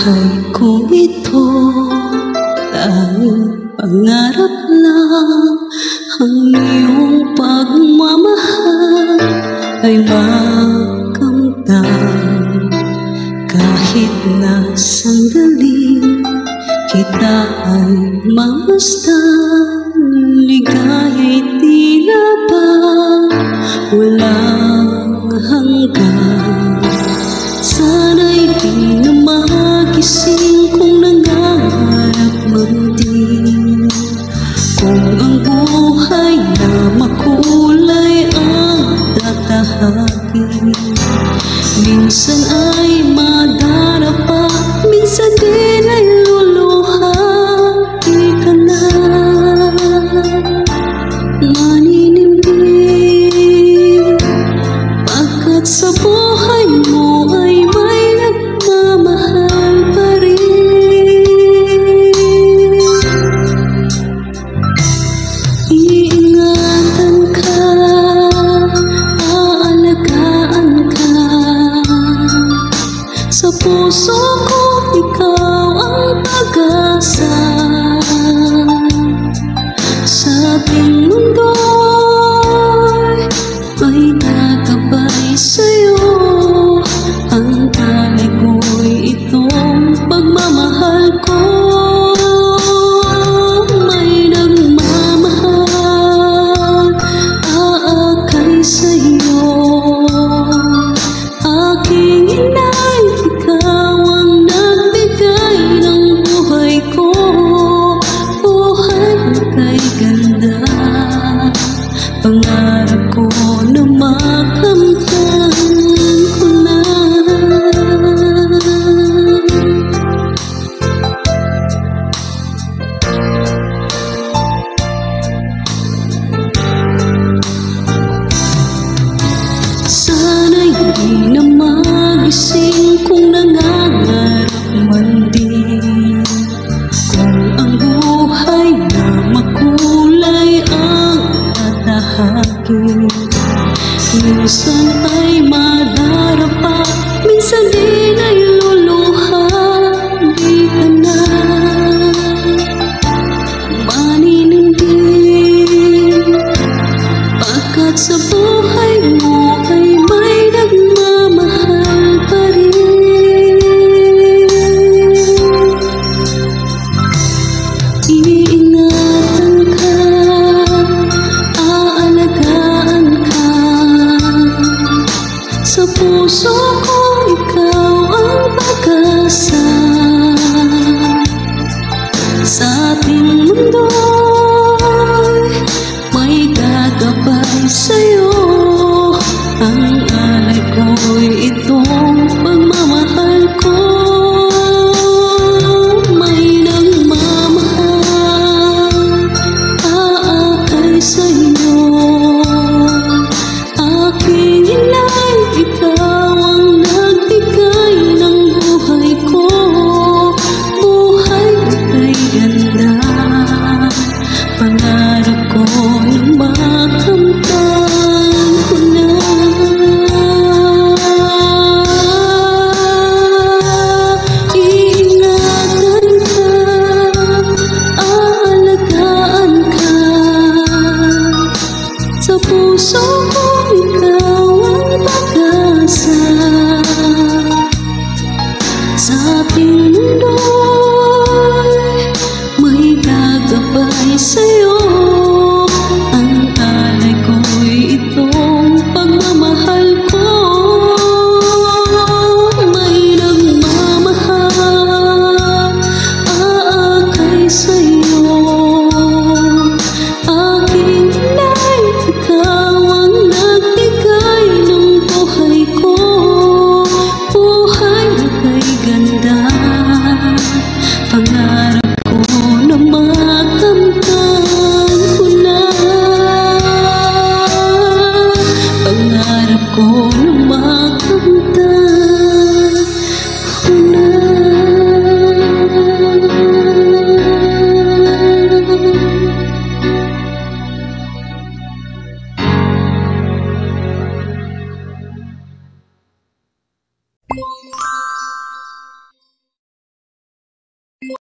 buhay ko ito, tanging pangarap lang. Ang iyong pagmamahal ay makamtan. Kahit na sandali kita ay mamasdan, ligaya'y tila ba walang hanggan. Sana'y di na magising kung nangangarap man din. Kung ang buhay na makulay ang tatahakin, minsan ay madarapa, minsan din ay luluha. Di ka na maninimbi, pagkat sa buhay mo ay may nagmamahal pa rin. Iingatan ka, aalagaan ka. Sa puso ko ikaw ang pag-asa. Sa ating mundo'y may gagabay sa'yo. Ang alay ko'y itong pagmamahal ko. May nagmamahal, aakay sa'yo. Aking inay, ikaw ang nagbigay ng buhay ko. Buhay na kay ganda, pangarap ko na makamtan ko na. Sana'y di na magising kung nangangarap man din. Kung ang buhay na makulay ang tatahakin, minsan ay madarapa, minsan din ay luluha. Di ka na maninimbi, pagkat sa buhay mo ay may nagmamahal pa rin. Iingatan ka, aalagaan ka. Sa puso ko ikaw ang pag-asa. Sa ating mundo'y may gagabay sa'yo. Ang alay ko'y itong pagmamahal ko. May nagmamahal, aakay sa'yo. Aking inay, ikaw ang nagbigay ng buhay ko. Buhay na kay ganda, pangarap ko na makamtan ko na. Iingatan ka, aalagaan ka. Sa puso ko ikaw ang pag-asa. Sa ating mundo'y may gagabay sa'yo. Ang alay ko'y itong pagmamahal ko. May nagmamahal, aakay sa'yo. Aking inay, ikaw ang nagbigay ng buhay ko. Buhay na kay ganda, pangarap ko na makamtan ko na. Pangarap ko na makamtan ko na.